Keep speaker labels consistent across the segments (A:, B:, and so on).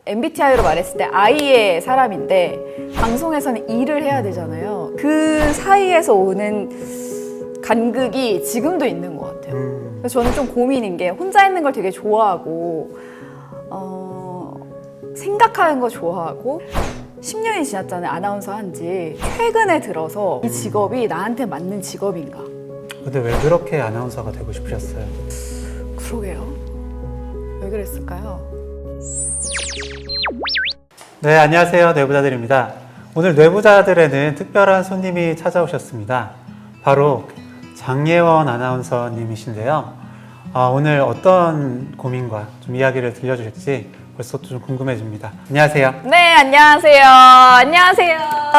A: MBTI로 말했을 때 I의 사람인데 방송에서는 E를 해야 되잖아요. 그 사이에서 오는 간극이 지금도 있는 것 같아요. 그래서 저는 좀 고민인 게 혼자 있는 걸 되게 좋아하고 생각하는 거 좋아하고 10년이 지났잖아요. 아나운서 한지. 최근에 들어서 이 직업이 나한테 맞는 직업인가?
B: 근데 왜 그렇게 아나운서가 되고 싶으셨어요?
A: 그러게요. 왜 그랬을까요?
B: 네, 안녕하세요. 뇌부자들입니다. 오늘 뇌부자들에는 특별한 손님이 찾아오셨습니다. 바로 장예원 아나운서님이신데요. 오늘 어떤 고민과 좀 이야기를 들려주실지 벌써 좀 궁금해집니다. 안녕하세요.
A: 네, 안녕하세요. 안녕하세요.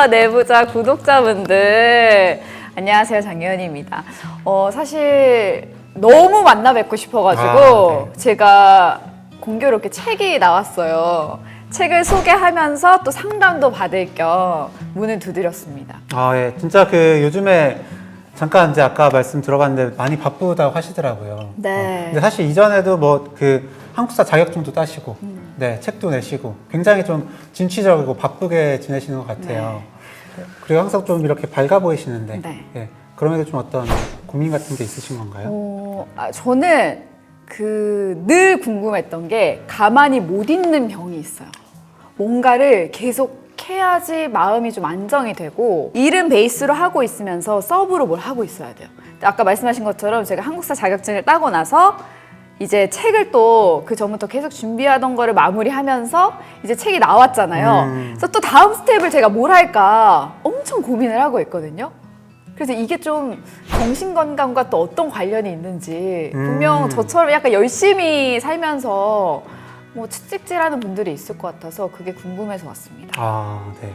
A: 내부자 구독자분들. 안녕하세요. 장예원입니다. 사실 너무 만나 뵙고 싶어가지고
B: 네.
A: 제가 공교롭게 책이 나왔어요. 책을 소개하면서 또 상담도 받을 겸 문을 두드렸습니다.
B: 예. 진짜 요즘에 잠깐 이제 아까 말씀 들어봤는데 많이 바쁘다고 하시더라고요.
A: 네.
B: 근데 사실 이전에도 한국사 자격증도 따시고, 네, 책도 내시고, 굉장히 좀 진취적이고 바쁘게 지내시는 것 같아요. 그리고 항상 좀 이렇게 밝아 보이시는데,
A: 네.
B: 예, 그럼에도 좀 어떤 고민 같은 게 있으신 건가요?
A: 저는 늘 궁금했던 게 가만히 못 있는 병이 있어요. 뭔가를 계속 해야지 마음이 좀 안정이 되고 일은 베이스로 하고 있으면서 서브로 뭘 하고 있어야 돼요. 아까 말씀하신 것처럼 제가 한국사 자격증을 따고 나서 이제 책을 또 그 전부터 계속 준비하던 거를 마무리하면서 이제 책이 나왔잖아요. 그래서 또 다음 스텝을 제가 뭘 할까 엄청 고민을 하고 있거든요. 그래서 이게 좀 정신건강과 또 어떤 관련이 있는지 분명 저처럼 약간 열심히 살면서 뭐 채찍질하는 분들이 있을 것 같아서 그게 궁금해서 왔습니다.
B: 네.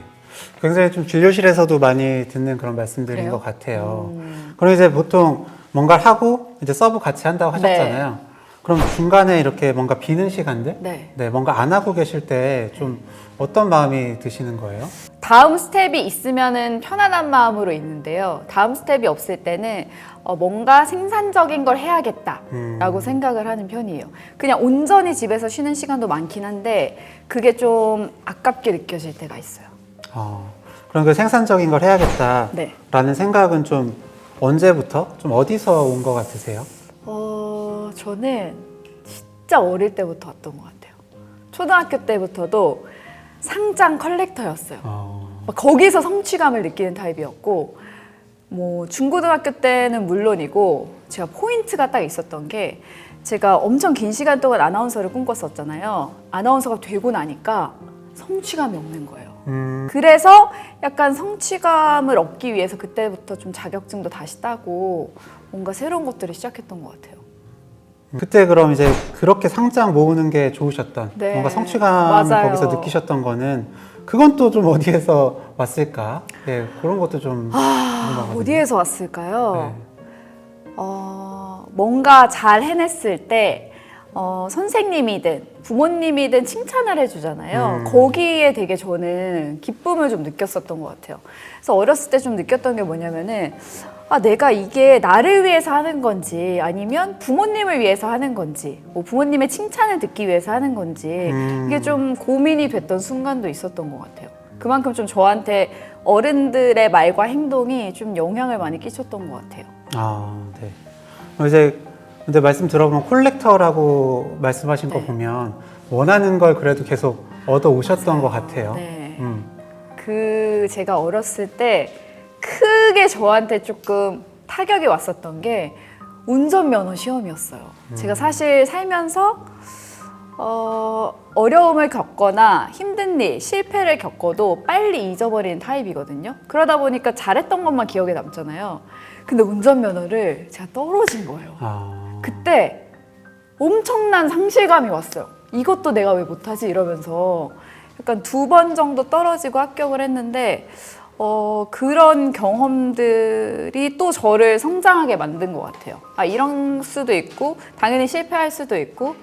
B: 굉장히 좀 진료실에서도 많이 듣는 그런 말씀들인
A: 그래요?
B: 것 같아요. 그럼 이제 보통 뭔가를 하고 이제 서브 같이 한다고 하셨잖아요. 그럼 중간에 이렇게 뭔가 비는 시간들?
A: 네.
B: 뭔가 안 하고 계실 때 좀 어떤 마음이 드시는 거예요?
A: 다음 스텝이 있으면은 편안한 마음으로 있는데요. 다음 스텝이 없을 때는 뭔가 생산적인 걸 해야겠다라고 생각을 하는 편이에요. 그냥 온전히 집에서 쉬는 시간도 많긴 한데 그게 좀 아깝게 느껴질 때가 있어요.
B: 그럼 그 생산적인 걸 해야겠다라는
A: 네.
B: 생각은 좀 언제부터? 좀 어디서 온 것 같으세요?
A: 저는 진짜 어릴 때부터 왔던 것 같아요. 초등학교 때부터도 상장 컬렉터였어요. 막 거기서 성취감을 느끼는 타입이었고 뭐 중고등학교 때는 물론이고 제가 포인트가 딱 있었던 게 제가 엄청 긴 시간 동안 아나운서를 꿈꿨었잖아요. 아나운서가 되고 나니까 성취감이 없는 거예요. 그래서 약간 성취감을 얻기 위해서 그때부터 좀 자격증도 다시 따고 뭔가 새로운 것들을 시작했던 것 같아요.
B: 그때 그럼 이제 그렇게 상장 모으는 게 좋으셨던
A: 네.
B: 뭔가 성취감을
A: 맞아요.
B: 거기서 느끼셨던 거는 그건 또 좀 어디에서 왔을까? 네, 그런 것도 좀 궁금하거든요.
A: 어디에서 왔을까요?
B: 네.
A: 뭔가 잘 해냈을 때 선생님이든 부모님이든 칭찬을 해주잖아요. 거기에 되게 저는 기쁨을 좀 느꼈었던 것 같아요. 그래서 어렸을 때 좀 느꼈던 게 뭐냐면은 내가 이게 나를 위해서 하는 건지 아니면 부모님을 위해서 하는 건지 뭐 부모님의 칭찬을 듣기 위해서 하는 건지 이게 좀 고민이 됐던 순간도 있었던 것 같아요. 그만큼 좀 저한테 어른들의 말과 행동이 좀 영향을 많이 끼쳤던 것 같아요.
B: 네. 이제 근데 말씀 들어보면 콜렉터라고 말씀하신 거
A: 네.
B: 보면 원하는 걸 그래도 계속 얻어 오셨던 것 같아요.
A: 네. 제가 어렸을 때 크게 저한테 조금 타격이 왔었던 게 운전면허 시험이었어요. 제가 사실 살면서 어려움을 겪거나 힘든 일, 실패를 겪어도 빨리 잊어버리는 타입이거든요. 그러다 보니까 잘했던 것만 기억에 남잖아요. 근데 운전면허를 제가 떨어진 거예요. 그때 엄청난 상실감이 왔어요. 이것도 내가 왜 못하지? 이러면서 약간 2번 정도 떨어지고 합격을 했는데 그런 경험들이 또 저를 성장하게 만든 것 같아요. 이런 수도 있고 당연히 실패할 수도 있고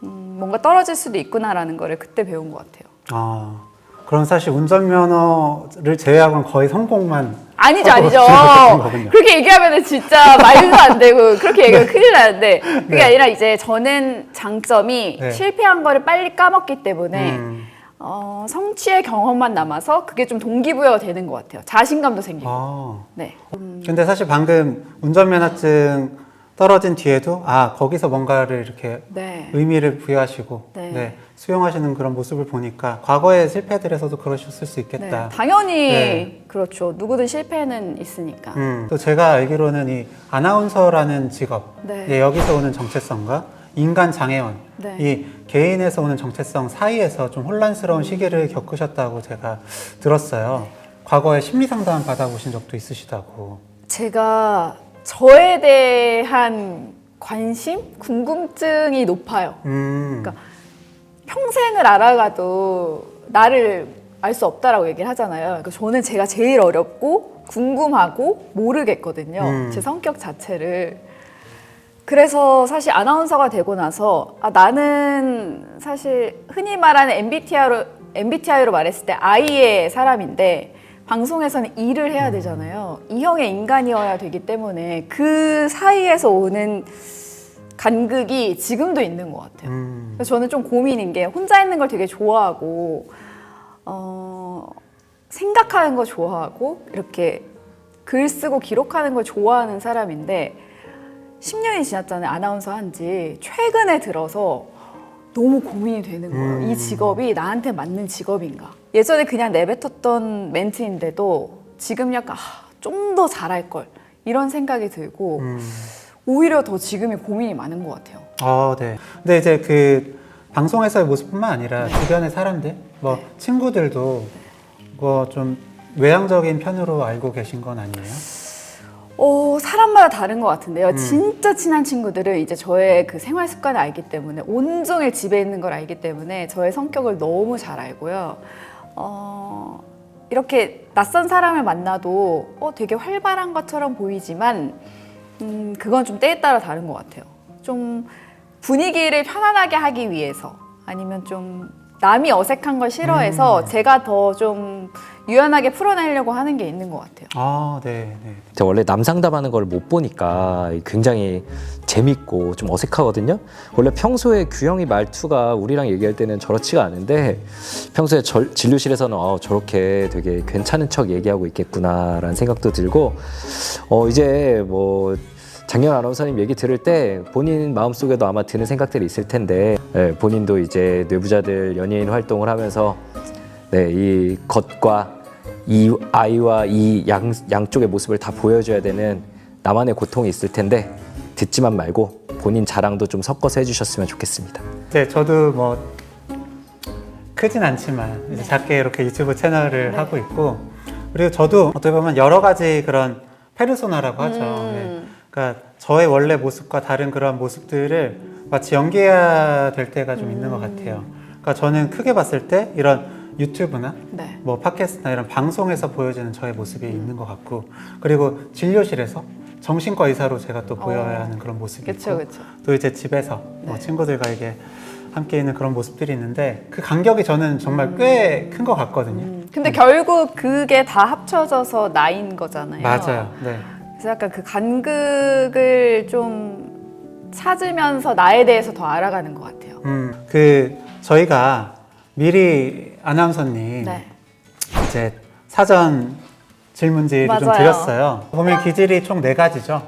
A: 뭔가 떨어질 수도 있구나라는 거를 그때 배운 것 같아요.
B: 그럼 사실 운전면허를 제외하고는 거의 성공만
A: 아니죠,
B: 하고
A: 아니죠.
B: 지내셨던 거군요.
A: 그렇게 얘기하면 진짜 말도 안 되고 그렇게 얘기하면 큰일 나는데 그게
B: 네.
A: 아니라 이제 저는 장점이
B: 네.
A: 실패한 거를 빨리 까먹기 때문에 성취의 경험만 남아서 그게 좀 동기부여가 되는 것 같아요. 자신감도 생기고.
B: 아,
A: 네.
B: 근데 사실 방금 운전면허증 떨어진 뒤에도 거기서 뭔가를 이렇게
A: 네.
B: 의미를 부여하시고
A: 네.
B: 수용하시는 그런 모습을 보니까 과거의 실패들에서도 그러셨을 수 있겠다.
A: 네. 당연히
B: 네.
A: 그렇죠. 누구든 실패는 있으니까.
B: 또 제가 알기로는 이 아나운서라는 직업,
A: 네.
B: 여기서 오는 정체성과 인간 장애원,
A: 네.
B: 이 개인에서 오는 정체성 사이에서 좀 혼란스러운 시기를 겪으셨다고 제가 들었어요. 과거에 심리 상담 받아보신 적도 있으시다고.
A: 제가 저에 대한 관심, 궁금증이 높아요. 그러니까 평생을 알아가도 나를 알 수 없다라고 얘기를 하잖아요. 그러니까 저는 제가 제일 어렵고 궁금하고 모르겠거든요. 제 성격 자체를. 그래서 사실 아나운서가 되고 나서 나는 사실 흔히 말하는 MBTI로 말했을 때 I의 사람인데 방송에서는 E를 해야 되잖아요. E형의 인간이어야 되기 때문에 그 사이에서 오는 간극이 지금도 있는 것 같아요. 그래서 저는 좀 고민인 게 혼자 있는 걸 되게 좋아하고 생각하는 거 좋아하고 이렇게 글 쓰고 기록하는 걸 좋아하는 사람인데 10년이 지났잖아요. 아나운서 한지 최근에 들어서 너무 고민이 되는 거예요. 이 직업이 나한테 맞는 직업인가? 예전에 그냥 내뱉었던 멘트인데도 지금 약간 좀 더 잘할 걸 이런 생각이 들고 오히려 더 지금이 고민이 많은 것 같아요.
B: 네. 근데 이제 그 방송에서의 모습뿐만 아니라 주변의 사람들, 친구들도 좀 외향적인 편으로 알고 계신 건 아니에요?
A: 사람마다 다른 것 같은데요. 진짜 친한 친구들은 이제 저의 그 생활 습관을 알기 때문에 온종일 집에 있는 걸 알기 때문에 저의 성격을 너무 잘 알고요. 이렇게 낯선 사람을 만나도 되게 활발한 것처럼 보이지만 그건 좀 때에 따라 다른 것 같아요. 좀 분위기를 편안하게 하기 위해서 아니면 좀 남이 어색한 걸 싫어해서 제가 더 좀 유연하게 풀어내려고 하는 게 있는 것 같아요.
B: 네.
C: 제가 원래 남 상담하는 걸 못 보니까 굉장히 재밌고 좀 어색하거든요. 원래 평소에 규영이 말투가 우리랑 얘기할 때는 저렇지가 않은데 평소에 진료실에서는 저렇게 되게 괜찮은 척 얘기하고 있겠구나라는 생각도 들고 이제 작년 아나운서님 얘기 들을 때 본인 마음속에도 아마 드는 생각들이 있을 텐데 본인도 이제 뇌부자들 연예인 활동을 하면서 이 겉과 이 아이와 이 양쪽의 모습을 다 보여줘야 되는 나만의 고통이 있을 텐데 듣지만 말고 본인 자랑도 좀 섞어서 해주셨으면 좋겠습니다.
B: 네, 저도 크진 않지만 이제 작게 이렇게 유튜브 채널을 하고 있고 그리고 저도 어떻게 보면 여러 가지 그런 페르소나라고 하죠. 그러니까 저의 원래 모습과 다른 그런 모습들을 마치 연기해야 될 때가 좀 있는 것 같아요. 그러니까 저는 크게 봤을 때 이런 유튜브나 팟캐스트나 이런 방송에서 보여지는 저의 모습이 있는 것 같고 그리고 진료실에서 정신과 의사로 제가 또 보여야 하는 그런 모습이 있고 또 이제 집에서 친구들과 이게 함께 있는 그런 모습들이 있는데 그 간격이 저는 정말 꽤 큰 것 같거든요.
A: 근데 결국 그게 다 합쳐져서 나인 거잖아요.
B: 맞아요. 네.
A: 그래서 약간 그 간극을 좀 찾으면서 나에 대해서 더 알아가는 것 같아요.
B: 저희가 미리 아나운서님 이제 사전 질문지를 좀 드렸어요. 보면 기질이 총 4가지죠.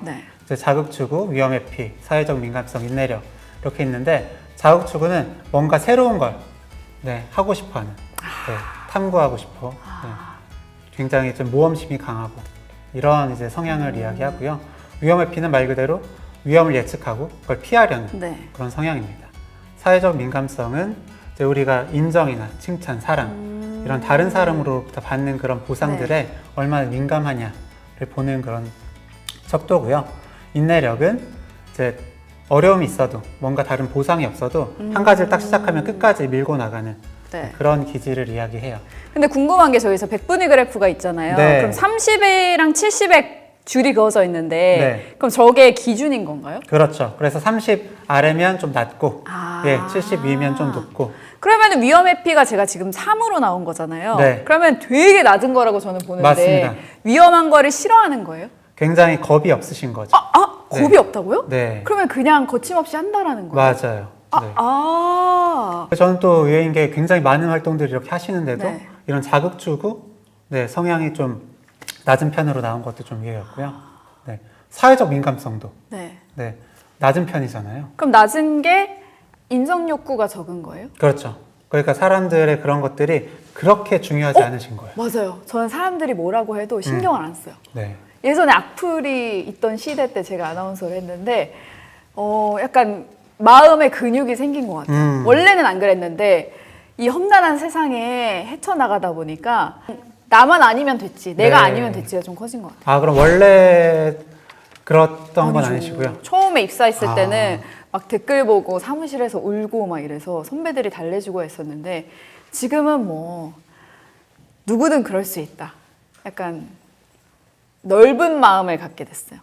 B: 이제 자극추구, 위험회피, 사회적 민감성, 인내력 이렇게 있는데 자극추구는 뭔가 새로운 걸 하고 싶어하는, 탐구하고 싶어, 굉장히 좀 모험심이 강하고 이런 이제 성향을 이야기하고요. 위험회피는 말 그대로 위험을 예측하고 그걸 피하려는 그런 성향입니다. 사회적 민감성은 이제 우리가 인정이나 칭찬, 사랑 이런 다른 사람으로부터 받는 그런 보상들에 얼마나 민감하냐를 보는 그런 척도고요. 인내력은 이제 어려움이 있어도 뭔가 다른 보상이 없어도 한 가지를 딱 시작하면 끝까지 밀고 나가는 그런 기질을 이야기해요.
A: 근데 궁금한 게 저기서 100분위 그래프가 있잖아요. 그럼 30일이랑 70일 줄이 그어져 있는데
B: 네.
A: 그럼 저게 기준인 건가요?
B: 그렇죠. 그래서 30 아래면 좀 낮고,
A: 아.
B: 예, 70 위면 좀 높고.
A: 그러면 위험 회피가 제가 지금 3으로 나온 거잖아요.
B: 네.
A: 그러면 되게 낮은 거라고 저는 보는데
B: 맞습니다.
A: 위험한 거를 싫어하는 거예요?
B: 굉장히 겁이 없으신 거죠.
A: 겁이
B: 네.
A: 없다고요?
B: 네.
A: 그러면 그냥 거침없이 한다라는 거예요?
B: 맞아요. 네. 저는 또 의외인 게 굉장히 많은 활동들을 이렇게 하시는데도
A: 네.
B: 이런 자극 주고 네, 성향이 좀 낮은 편으로 나온 것도 좀 의외였고요. 네. 사회적 민감성도
A: 네.
B: 네, 낮은 편이잖아요.
A: 그럼 낮은 게 인성 욕구가 적은 거예요?
B: 그렇죠. 그러니까 사람들의 그런 것들이 그렇게 중요하지 않으신 거예요.
A: 맞아요. 저는 사람들이 뭐라고 해도 신경을 안 써요.
B: 네.
A: 예전에 악플이 있던 시대 때 제가 아나운서를 했는데 약간 마음에 근육이 생긴 것 같아요. 원래는 안 그랬는데 이 험난한 세상에 헤쳐나가다 보니까 나만 아니면 됐지, 내가
B: 네.
A: 아니면 됐지가 좀 커진 것 같아요.
B: 아, 그럼 원래 그랬던 건
A: 아니죠.
B: 아니시고요?
A: 처음에 입사했을
B: 아.
A: 때는 막 댓글 보고 사무실에서 울고 막 이래서 선배들이 달래주고 했었는데 지금은 뭐 누구든 그럴 수 있다. 약간 넓은 마음을 갖게 됐어요.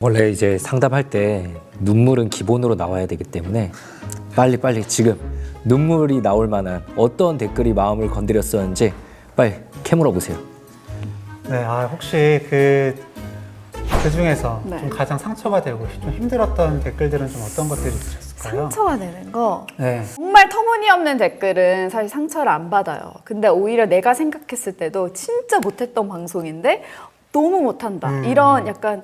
C: 원래 이제 상담할 때 눈물은 기본으로 나와야 되기 때문에 빨리 지금 눈물이 나올 만한 어떤 댓글이 마음을 건드렸었는지 빨리 캐물어 보세요.
B: 네, 혹시 그 중에서
A: 네.
B: 좀 가장 상처가 되고 좀 힘들었던 댓글들은 좀 어떤 것들이 있으셨을까요?
A: 상처가 되는 거
B: 네.
A: 정말 터무니없는 댓글은 사실 상처를 안 받아요. 근데 오히려 내가 생각했을 때도 진짜 못했던 방송인데 너무 못한다. 이런 약간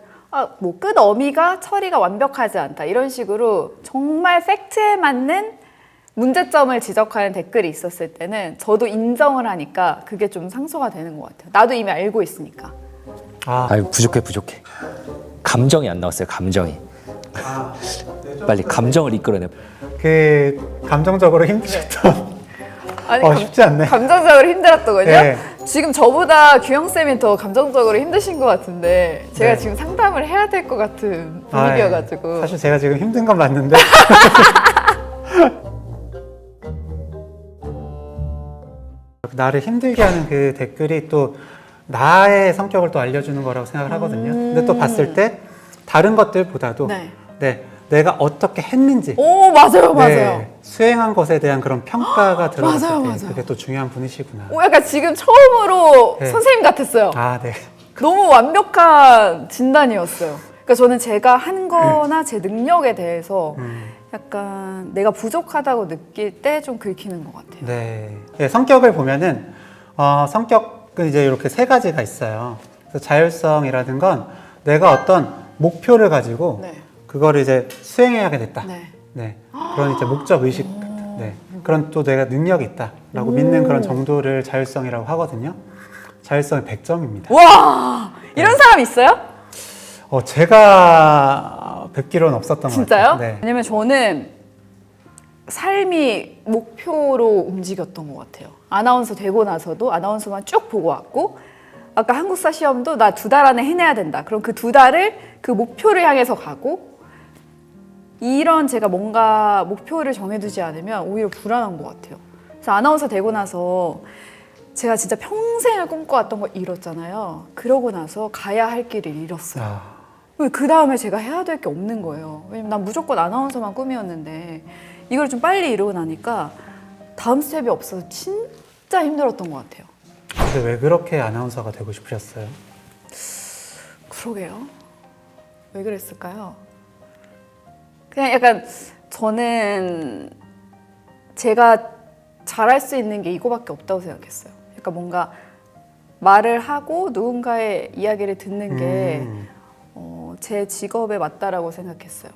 A: 뭐 끝 어미가 처리가 완벽하지 않다. 이런 식으로 정말 팩트에 맞는 문제점을 지적하는 댓글이 있었을 때는 저도 인정을 하니까 그게 좀 상처가 되는 것 같아요. 나도 이미 알고 있으니까.
C: 아유 부족해. 감정이 안 나왔어요. 감정이. 빨리 감정을 이끌어내.
B: 그 감정적으로 힘드셨던
A: 아니,
B: 쉽지 않네.
A: 감정적으로 힘들었더군요.
B: 네.
A: 지금 저보다 규영쌤이 더 감정적으로 힘드신 것 같은데 제가
B: 네.
A: 지금 상담을 해야 될 것 같은 분위기여가지고.
B: 사실 제가 지금 힘든 건 맞는데 나를 힘들게 하는 그 댓글이 또 나의 성격을 또 알려주는 거라고 생각을 하거든요. 근데 또 봤을 때 다른 것들보다도
A: 네.
B: 네, 내가 어떻게 했는지
A: 오, 맞아요.
B: 네, 수행한 것에 대한 그런 평가가 들어갔을
A: 맞아요,
B: 때
A: 맞아요.
B: 그게 또 중요한 분이시구나.
A: 오, 약간 지금 처음으로
B: 네.
A: 선생님 같았어요.
B: 네.
A: 너무 완벽한 진단이었어요. 그러니까 저는 제가 한 거나 제 능력에 대해서 약간 내가 부족하다고 느낄 때 좀 긁히는 것 같아요.
B: 네. 네, 성격을 보면은 성격은 이제 이렇게 세 가지가 있어요. 그래서 자율성이라는 건 내가 어떤 목표를 가지고
A: 네.
B: 그거를 이제 수행해야게 됐다.
A: 네.
B: 네. 그런 이제 목적 의식, 네. 그런 또 내가 능력이 있다라고 믿는 그런 정도를 자율성이라고 하거든요. 자율성이 100점입니다.
A: 와, 이런 사람 있어요?
B: 제가 뵙기로는 없었던 것
A: 진짜요?
B: 같아요. 네.
A: 왜냐면 저는 삶이 목표로 움직였던 것 같아요. 아나운서 되고 나서도 아나운서만 쭉 보고 왔고, 아까 한국사 시험도 나 2달 안에 해내야 된다. 그럼 그 2달을 그 목표를 향해서 가고, 이런 제가 뭔가 목표를 정해두지 않으면 오히려 불안한 것 같아요. 그래서 아나운서 되고 나서 제가 진짜 평생을 꿈꿔왔던 걸 잃었잖아요. 그러고 나서 가야 할 길을 잃었어요. 그 다음에 제가 해야 될 게 없는 거예요. 왜냐면 난 무조건 아나운서만 꿈이었는데 이걸 좀 빨리 이루고 나니까 다음 스텝이 없어서 진짜 힘들었던 것 같아요.
B: 근데 왜 그렇게 아나운서가 되고 싶으셨어요?
A: 그러게요. 왜 그랬을까요? 그냥 약간 저는 제가 잘할 수 있는 게 이거밖에 없다고 생각했어요. 그러니까 뭔가 말을 하고 누군가의 이야기를 듣는 게 제 직업에 맞다라고 생각했어요.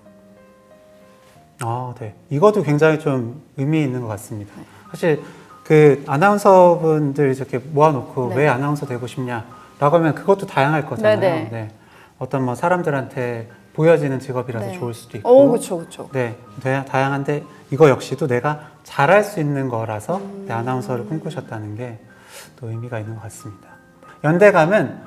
B: 네. 이것도 굉장히 좀 의미 있는 것 같습니다. 사실 그 아나운서분들 이렇게 모아놓고
A: 네.
B: 왜 아나운서 되고 싶냐라고 하면 그것도 다양할 거잖아요.
A: 네네.
B: 네. 어떤 뭐 사람들한테 보여지는 직업이라서
A: 네.
B: 좋을 수도 있고.
A: 그렇죠.
B: 네, 다양한데 이거 역시도 내가 잘할 수 있는 거라서 네, 아나운서를 꿈꾸셨다는 게 또 의미가 있는 것 같습니다. 연대감은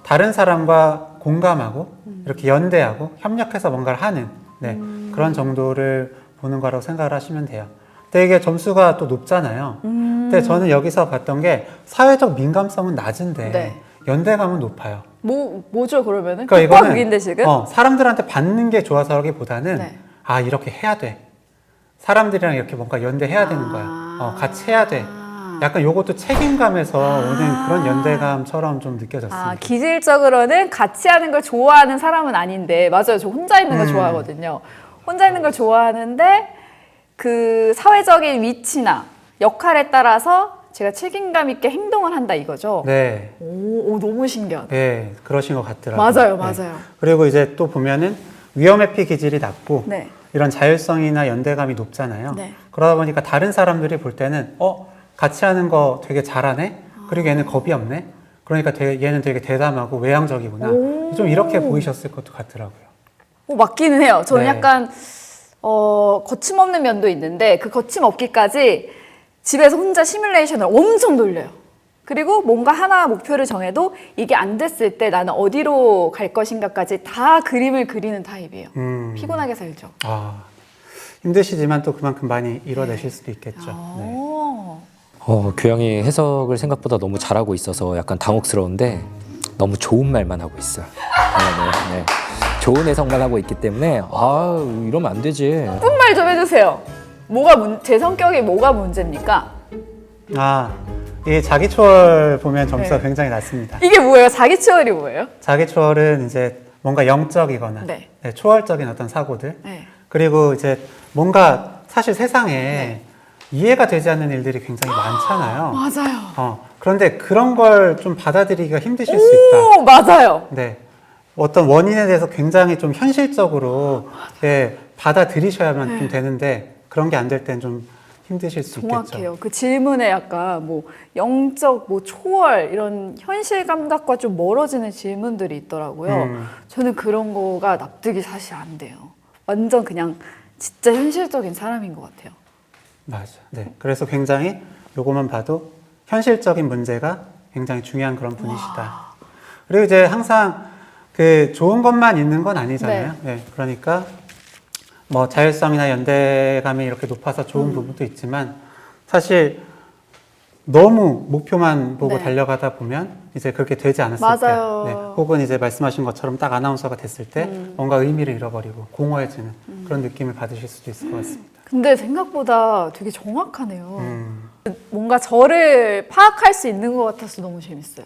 B: 다른 사람과 공감하고 이렇게 연대하고 협력해서 뭔가를 하는 네, 그런 정도를 보는 거라고 생각을 하시면 돼요. 근데 이게 점수가 또 높잖아요. 근데 저는 여기서 봤던 게 사회적 민감성은 낮은데
A: 네.
B: 연대감은 높아요.
A: 뭐죠 그러면은?
B: 그러니까
A: 극과
B: 이거는
A: 극인데 지금?
B: 사람들한테 받는 게 좋아서라기보다는
A: 네.
B: 아 이렇게 해야 돼. 사람들이랑 이렇게 뭔가 연대해야 되는 거야. 같이 해야 돼. 약간 요것도 책임감에서 오는 그런 연대감처럼 좀 느껴졌습니다.
A: 기질적으로는 같이 하는 걸 좋아하는 사람은 아닌데 맞아요. 저 혼자 있는 걸 좋아하거든요. 혼자 있는 걸 좋아하는데 그 사회적인 위치나 역할에 따라서 제가 책임감 있게 행동을 한다 이거죠.
B: 네.
A: 오, 너무 신기하다.
B: 네, 그러신 것 같더라고요.
A: 맞아요,
B: 네.
A: 맞아요.
B: 그리고 이제 또 보면은 위험회피 기질이 낮고
A: 네.
B: 이런 자율성이나 연대감이 높잖아요.
A: 네.
B: 그러다 보니까 다른 사람들이 볼 때는 같이 하는 거 되게 잘하네. 그리고 얘는 겁이 없네. 그러니까 얘는 되게 대담하고 외향적이구나. 좀 이렇게 보이셨을 것도 같더라고요.
A: 맞기는 해요. 저는
B: 네.
A: 약간 거침없는 면도 있는데 그 거침없기까지 집에서 혼자 시뮬레이션을 엄청 돌려요. 그리고 뭔가 하나 목표를 정해도 이게 안 됐을 때 나는 어디로 갈 것인가까지 다 그림을 그리는 타입이에요. 피곤하게 살죠.
B: 힘드시지만 또 그만큼 많이 이뤄내실 수도 있겠죠. 네.
C: 규영이 해석을 생각보다 너무 잘하고 있어서 약간 당혹스러운데 너무 좋은 말만 하고 있어요. 네. 좋은 해석만 하고 있기 때문에 이러면 안 되지.
A: 나쁜 말 좀 해주세요. 제 성격이 뭐가 문제입니까?
B: 이 자기 추월 보면 점수가
A: 네.
B: 굉장히 낮습니다.
A: 이게 뭐예요? 자기 추월이 뭐예요?
B: 자기 추월은 이제 뭔가 영적이거나
A: 네.
B: 초월적인 어떤 사고들
A: 네.
B: 그리고 이제 뭔가 사실 세상에 이해가 되지 않는 일들이 굉장히 많잖아요.
A: 맞아요.
B: 그런데 그런 걸 좀 받아들이기가 힘드실 수 있다.
A: 오, 맞아요.
B: 네. 어떤 원인에 대해서 굉장히 좀 현실적으로 받아들이셔야만 좀 되는데 그런 게 안 될 땐 좀 힘드실 수
A: 정확해요.
B: 있겠죠.
A: 그 질문에 약간 영적, 초월 이런 현실 감각과 좀 멀어지는 질문들이 있더라고요. 저는 그런 거가 납득이 사실 안 돼요. 완전 그냥 진짜 현실적인 사람인 것 같아요.
B: 맞아. 네. 그래서 굉장히 요거만 봐도 현실적인 문제가 굉장히 중요한 그런 분이시다. 그리고 이제 항상 그 좋은 것만 있는 건 아니잖아요. 네. 그러니까 뭐 자율성이나 연대감이 이렇게 높아서 좋은 부분도 있지만 사실 너무 목표만 보고 달려가다 보면 이제 그렇게 되지 않았을 때, 혹은 이제 말씀하신 것처럼 딱 아나운서가 됐을 때 뭔가 의미를 잃어버리고 공허해지는 그런 느낌을 받으실 수도 있을 것 같습니다.
A: 근데 생각보다 되게 정확하네요. 뭔가 저를 파악할 수 있는 것 같아서 너무 재밌어요.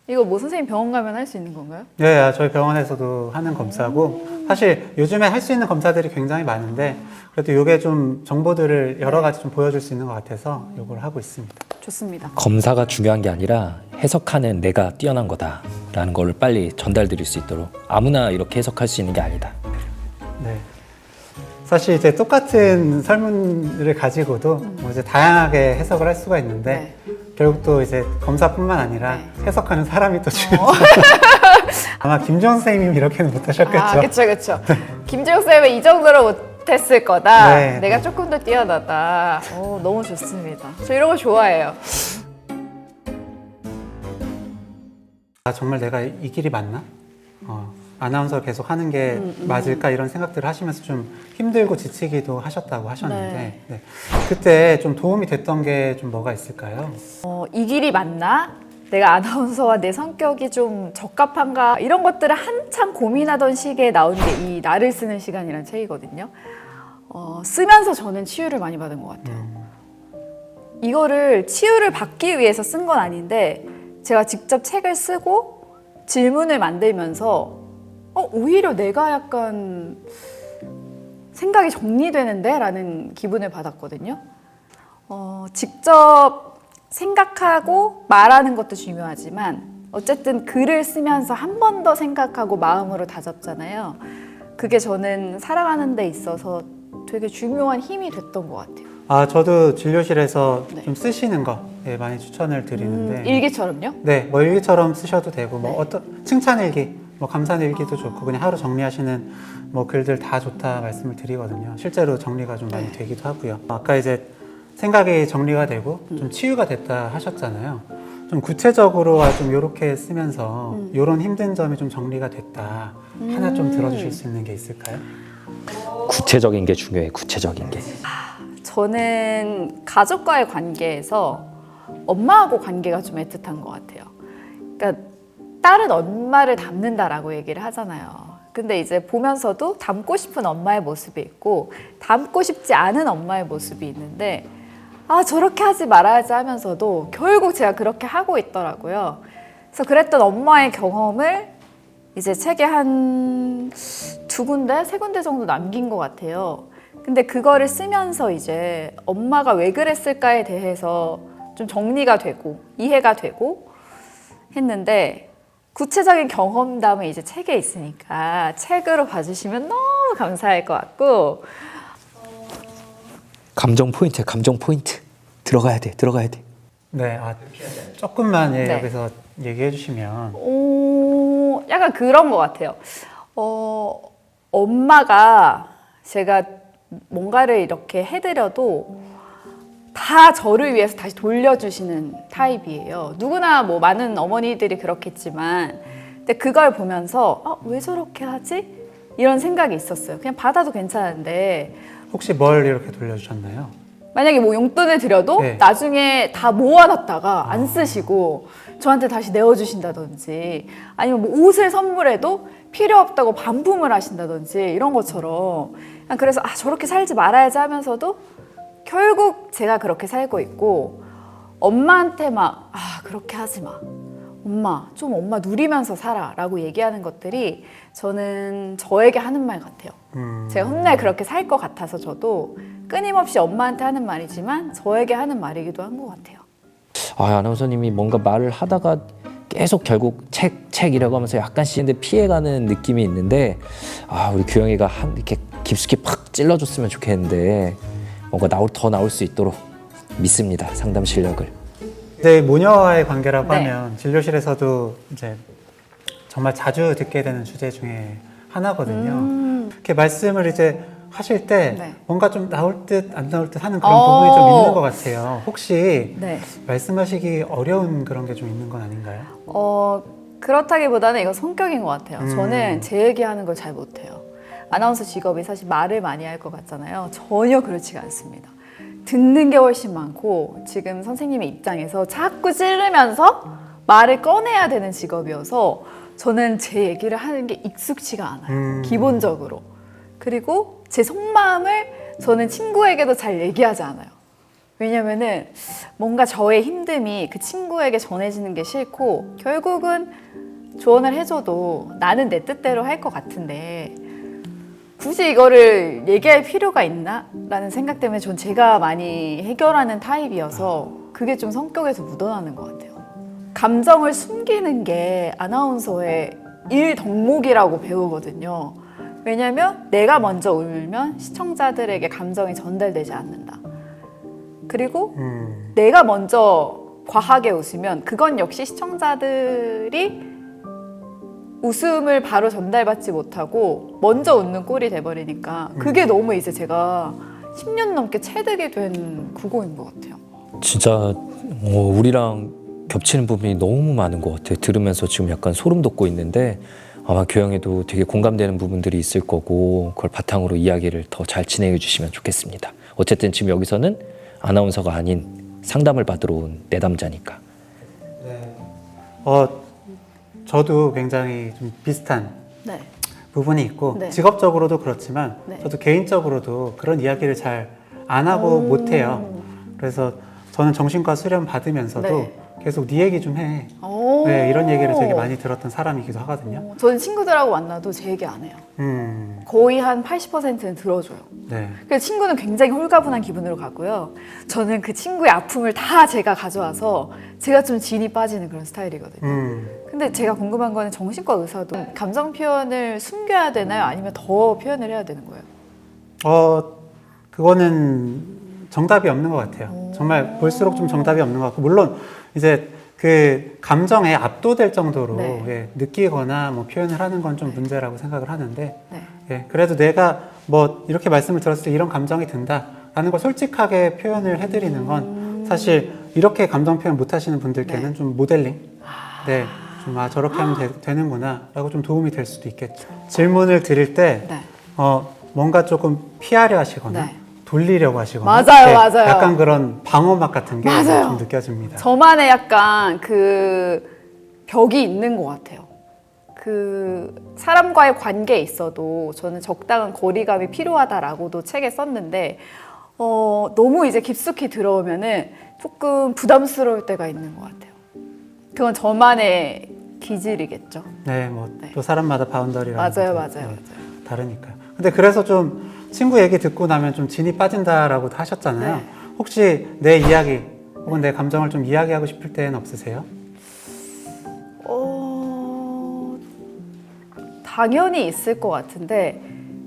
A: 이거 뭐 선생님 병원 가면 할 수 있는 건가요?
B: 네, 저희 병원에서도 하는 검사고 사실 요즘에 할 수 있는 검사들이 굉장히 많은데 그래도 이게 좀 정보들을 여러 가지 좀 보여줄 수 있는 것 같아서 이걸 하고 있습니다.
A: 좋습니다.
C: 검사가 중요한 게 아니라 해석하는 내가 뛰어난 거다라는 걸 빨리 전달드릴 수 있도록 아무나 이렇게 해석할 수 있는 게 아니다.
B: 네. 사실 이제 똑같은 설문을 가지고도 뭐 이제 다양하게 해석을 할 수가 있는데 결국 또 이제 검사뿐만 아니라 해석하는 사람이 또 중요하죠. 아마 김지원 선생님이 이렇게는 못하셨겠죠.
A: 그렇죠. 김지영 쌤은 이 정도로 못했을 거다. 내가 조금 더 뛰어나다. 너무 좋습니다. 저 이런 거 좋아해요.
B: 정말 내가 이 길이 맞나? 아나운서 계속 하는 게 맞을까 이런 생각들을 하시면서 좀 힘들고 지치기도 하셨다고 하셨는데 그때 좀 도움이 됐던 게 좀 뭐가 있을까요?
A: 이 길이 맞나? 내가 아나운서와 내 성격이 좀 적합한가? 이런 것들을 한참 고민하던 시기에 나온 게 이 나를 쓰는 시간이라는 책이거든요. 쓰면서 저는 치유를 많이 받은 것 같아요. 이거를 치유를 받기 위해서 쓴 건 아닌데 제가 직접 책을 쓰고 질문을 만들면서 오히려 내가 약간 생각이 정리되는데? 라는 기분을 받았거든요. 직접 생각하고 말하는 것도 중요하지만 어쨌든 글을 쓰면서 한 번 더 생각하고 마음으로 다잡잖아요. 그게 저는 살아가는 데 있어서 되게 중요한 힘이 됐던 것 같아요.
B: 저도 진료실에서 좀 쓰시는 거 많이 추천을 드리는데
A: 일기처럼요?
B: 네, 뭐 일기처럼 쓰셔도 되고 뭐 어떤 칭찬일기 뭐 감사일기도 좋고 그냥 하루 정리하시는 뭐 글들 다 좋다 말씀을 드리거든요. 실제로 정리가 좀 많이 되기도 하고요. 아까 이제 생각이 정리가 되고 좀 치유가 됐다 하셨잖아요. 좀 구체적으로 좀 이렇게 쓰면서 이런 힘든 점이 좀 정리가 됐다. 하나 좀 들어주실 수 있는 게 있을까요?
C: 구체적인 게 중요해. 구체적인 게.
A: 저는 가족과의 관계에서 엄마하고 관계가 좀 애틋한 것 같아요. 그러니까 딸은 엄마를 닮는다라고 얘기를 하잖아요. 근데 이제 보면서도 닮고 싶은 엄마의 모습이 있고 닮고 싶지 않은 엄마의 모습이 있는데 아 저렇게 하지 말아야지 하면서도 결국 제가 그렇게 하고 있더라고요. 그래서 그랬던 엄마의 경험을 이제 책에 한 2군데, 3군데 정도 남긴 것 같아요. 근데 그거를 쓰면서 이제 엄마가 왜 그랬을까에 대해서 좀 정리가 되고 이해가 되고 했는데 구체적인 경험담은 이제 책에 있으니까 책으로 봐주시면 너무 감사할 것 같고
C: 감정 포인트 들어가야 돼.
B: 네, 조금만
A: 네.
B: 여기서 얘기해 주시면.
A: 약간 그런 것 같아요. 엄마가 제가 뭔가를 이렇게 해드려도 다 저를 위해서 다시 돌려주시는 타입이에요. 누구나 뭐 많은 어머니들이 그렇겠지만 근데 그걸 보면서 왜 저렇게 하지? 이런 생각이 있었어요. 그냥 받아도 괜찮은데
B: 혹시 뭘 이렇게 돌려주셨나요?
A: 만약에 뭐 용돈을 드려도
B: 네.
A: 나중에 다 모아놨다가 안 쓰시고 저한테 다시 내어주신다든지 아니면 뭐 옷을 선물해도 필요 없다고 반품을 하신다든지 이런 것처럼 그냥 그래서 저렇게 살지 말아야지 하면서도 결국 제가 그렇게 살고 있고 엄마한테 막 그렇게 하지 마 엄마 누리면서 살아 라고 얘기하는 것들이 저는 저에게 하는 말 같아요. 제가 훗날 그렇게 살 것 같아서 저도 끊임없이 엄마한테 하는 말이지만 저에게 하는 말이기도 한 것 같아요.
C: 아나운서님이 뭔가 말을 하다가 계속 결국 책이라고 하면서 약간씩 피해가는 느낌이 있는데 우리 규영이가 이렇게 깊숙이 팍 찔러줬으면 좋겠는데 뭔가 더 나올 수 있도록 믿습니다. 상담 실력을.
B: 네, 모녀와의 관계라고
A: 네.
B: 하면 진료실에서도 이제 정말 자주 듣게 되는 주제 중에 하나거든요. 이렇게 말씀을 이제 하실 때
A: 네.
B: 뭔가 좀 나올 듯 안 나올 듯 하는 그런 부분이 좀 있는 것 같아요. 혹시
A: 네.
B: 말씀하시기 어려운 그런 게 좀 있는 건 아닌가요?
A: 그렇다기보다는 이거 성격인 것 같아요. 저는 제 얘기하는 걸 잘 못해요. 아나운서 직업이 사실 말을 많이 할 것 같잖아요. 전혀 그렇지가 않습니다. 듣는 게 훨씬 많고 지금 선생님의 입장에서 자꾸 찌르면서 말을 꺼내야 되는 직업이어서 저는 제 얘기를 하는 게 익숙치가 않아요. 기본적으로. 그리고 제 속마음을 저는 친구에게도 잘 얘기하지 않아요. 왜냐면은 뭔가 저의 힘듦이 그 친구에게 전해지는 게 싫고 결국은 조언을 해줘도 나는 내 뜻대로 할 것 같은데 굳이 이거를 얘기할 필요가 있나? 라는 생각 때문에 전 제가 많이 해결하는 타입이어서 그게 좀 성격에서 묻어나는 것 같아요. 감정을 숨기는 게 아나운서의 일 덕목이라고 배우거든요. 왜냐면 내가 먼저 울면 시청자들에게 감정이 전달되지 않는다. 그리고 내가 먼저 과하게 웃으면 그건 역시 시청자들이 웃음을 바로 전달받지 못하고 먼저 웃는 꼴이 돼버리니까 그게 너무 이제 제가 10년 넘게 체득이 된 국어인 것 같아요.
C: 진짜 우리랑 겹치는 부분이 너무 많은 것 같아요. 들으면서 지금 약간 소름 돋고 있는데 아마 교양에도 되게 공감되는 부분들이 있을 거고 그걸 바탕으로 이야기를 더 잘 진행해 주시면 좋겠습니다. 어쨌든 지금 여기서는 아나운서가 아닌 상담을 받으러 온 내담자니까.
B: 네. 저도 굉장히 좀 비슷한
A: 네.
B: 부분이 있고
A: 네.
B: 직업적으로도 그렇지만
A: 네.
B: 저도 개인적으로도 그런 이야기를 잘 안 하고 못해요. 그래서 저는 정신과 수련 받으면서도
A: 네.
B: 계속 네 얘기 좀 해. 네, 이런 얘기를 되게 많이 들었던 사람이기도 하거든요.
A: 저는 친구들하고 만나도 제 얘기 안 해요. 거의 한 80%는 들어줘요.
B: 네.
A: 그래서 친구는 굉장히 홀가분한 기분으로 가고요. 저는 그 친구의 아픔을 다 제가 가져와서 제가 좀 진이 빠지는 그런 스타일이거든요. 근데 제가 궁금한 거는 정신과 의사도 감정 표현을 숨겨야 되나요? 아니면 더 표현을 해야 되는 거예요?
B: 그거는 정답이 없는 것 같아요. 정말 볼수록 좀 정답이 없는 것 같고, 물론 이제 그 감정에 압도될 정도로
A: 네.
B: 예, 느끼거나 뭐 표현을 하는 건 좀 문제라고 생각을 하는데,
A: 네.
B: 예, 그래도 내가 뭐 이렇게 말씀을 들었을 때 이런 감정이 든다라는 걸 솔직하게 표현을 해드리는 건 사실 이렇게 감정 표현 못 하시는 분들께는
A: 네.
B: 좀 모델링, 네, 좀 되는구나 라고 좀 도움이 될 수도 있겠죠. 질문을 드릴 때
A: 네.
B: 뭔가 조금 피하려 하시거나
A: 네.
B: 돌리려고 하시거나
A: 맞아요, 맞아요.
B: 약간 그런 방어막 같은 게
A: 맞아요.
B: 좀 느껴집니다.
A: 저만의 약간 그 벽이 있는 것 같아요. 그 사람과의 관계에 있어도 저는 적당한 거리감이 필요하다라고도 책에 썼는데 너무 이제 깊숙이 들어오면은 조금 부담스러울 때가 있는 것 같아요. 그건 저만의 기질이겠죠.
B: 네, 뭐 또
A: 네.
B: 사람마다 바운더리라는
A: 맞아요,
B: 것도,
A: 맞아요,
B: 네,
A: 맞아요.
B: 다르니까요. 근데 그래서 좀 친구 얘기 듣고 나면 좀 진이 빠진다라고도 하셨잖아요.
A: 네.
B: 혹시 내 이야기 혹은 내 감정을 좀 이야기하고 싶을 때는 없으세요?
A: 당연히 있을 것 같은데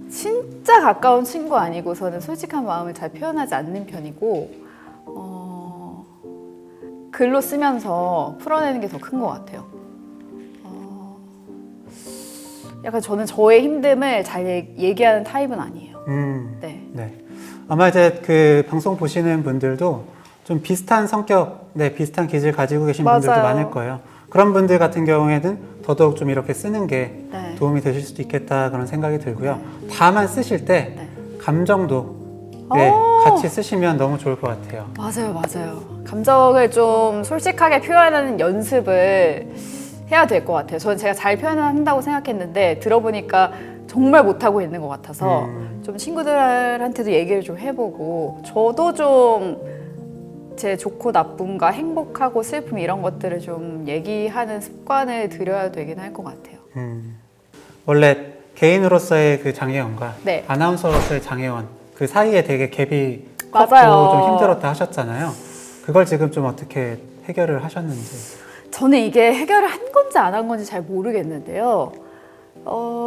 A: 진짜 가까운 친구 아니고서는 솔직한 마음을 잘 표현하지 않는 편이고 글로 쓰면서 풀어내는 게 더 큰 것 같아요. 약간 저는 저의 힘듦을 잘 얘기하는 타입은 아니에요. 네.
B: 네. 아마 이제 그 방송 보시는 분들도 좀 비슷한 성격, 네, 비슷한 기질 가지고 계신
A: 맞아요.
B: 분들도 많을 거예요. 그런 분들 같은 경우에는 더더욱 좀 이렇게 쓰는 게
A: 네.
B: 도움이 되실 수도 있겠다 그런 생각이 들고요. 다만 쓰실 때
A: 네.
B: 감정도 네, 같이 쓰시면 너무 좋을 것 같아요.
A: 맞아요, 맞아요. 감정을 좀 솔직하게 표현하는 연습을 해야 될 것 같아요. 저는 제가 잘 표현한다고 생각했는데 들어보니까 정말 못하고 있는 것 같아서 좀 친구들한테도 얘기를 좀 해보고 저도 좀 제 좋고 나쁨과 행복하고 슬픔 이런 것들을 좀 얘기하는 습관을 들여야 되긴 할 것 같아요.
B: 원래 개인으로서의 그 장혜원과
A: 네.
B: 아나운서로서의 장혜원 그 사이에 되게 갭이
A: 맞아요.
B: 컸고 좀 힘들었다 하셨잖아요. 그걸 지금 좀 어떻게 해결을 하셨는지.
A: 저는 이게 해결을 한 건지 안 한 건지 잘 모르겠는데요.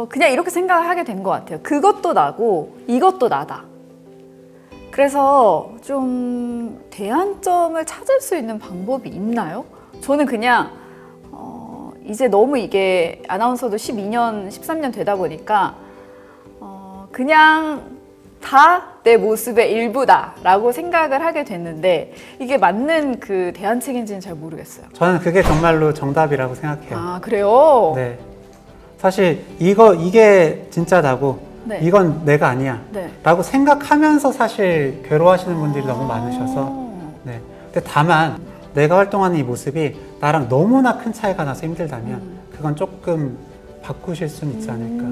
A: 그냥 이렇게 생각을 하게 된 것 같아요. 그것도 나고 이것도 나다. 그래서 좀 대안점을 찾을 수 있는 방법이 있나요? 저는 그냥 이제 너무 이게 아나운서도 12년, 13년 되다 보니까 그냥 다 내 모습의 일부다라고 생각을 하게 됐는데 이게 맞는 그 대안책인지는 잘 모르겠어요.
B: 저는 그게 정말로 정답이라고 생각해요.
A: 아, 그래요?
B: 네. 사실 이게 진짜 나고
A: 네.
B: 이건 내가 아니야
A: 네.
B: 라고 생각하면서 사실 괴로워하시는 분들이 너무 많으셔서 네. 근데 다만 내가 활동하는 이 모습이 나랑 너무나 큰 차이가 나서 힘들다면 그건 조금 바꾸실 수는 있지 않을까.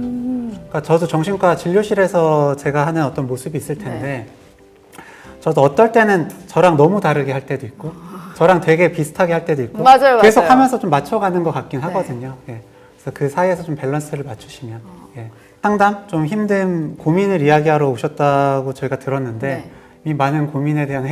B: 그러니까 저도 정신과 진료실에서 제가 하는 어떤 모습이 있을 텐데 저도 어떨 때는 저랑 너무 다르게 할 때도 있고 저랑 되게 비슷하게 할 때도 있고
A: 맞아요,
B: 계속
A: 맞아요.
B: 하면서 좀 맞춰가는 것 같긴 하거든요. 예. 그래서 그 사이에서 좀 밸런스를 맞추시면 예. 상담, 좀 힘든 고민을 이야기하러 오셨다고 저희가 들었는데
A: 네.
B: 이 많은 고민에 대한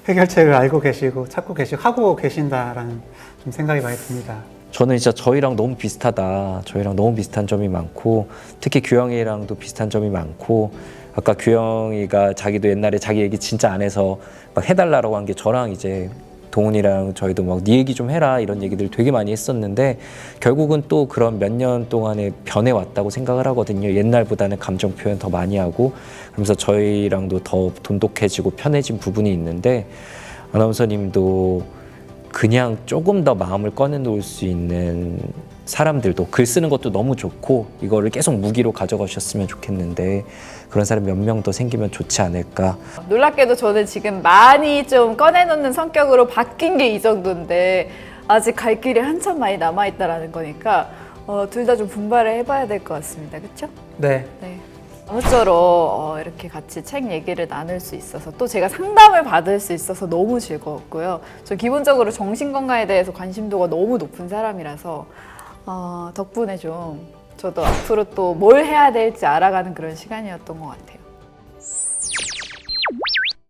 B: 해결책을 알고 계시고 찾고 계시고 하고 계신다라는 좀 생각이 많이 듭니다.
C: 저는 진짜 저희랑 너무 비슷하다. 저희랑 너무 비슷한 점이 많고 특히 규영이랑도 비슷한 점이 많고 아까 규영이가 자기도 옛날에 자기 얘기 진짜 안 해서 막 해달라고 한 게 저랑 이제 동훈이랑 저희도 막 네 얘기 좀 해라 이런 얘기들 되게 많이 했었는데 결국은 또 그런 몇 년 동안에 변해왔다고 생각을 하거든요. 옛날보다는 감정 표현 더 많이 하고 그러면서 저희랑도 더 돈독해지고 편해진 부분이 있는데 아나운서님도 그냥 조금 더 마음을 꺼내놓을 수 있는 사람들도 글 쓰는 것도 너무 좋고 이거를 계속 무기로 가져가셨으면 좋겠는데 그런 사람 몇 명 더 생기면 좋지 않을까.
A: 놀랍게도 저는 지금 많이 좀 꺼내놓는 성격으로 바뀐 게 이 정도인데 아직 갈 길이 한참 많이 남아있다라는 거니까 둘 다 좀 분발을 해봐야 될 것 같습니다. 그렇죠?
B: 네.
A: 네. 아무쪼록 이렇게 같이 책 얘기를 나눌 수 있어서 또 제가 상담을 받을 수 있어서 너무 즐거웠고요. 저 기본적으로 정신건강에 대해서 관심도가 너무 높은 사람이라서 덕분에 좀 저도 앞으로 또 뭘 해야 될지 알아가는 그런 시간이었던 것 같아요.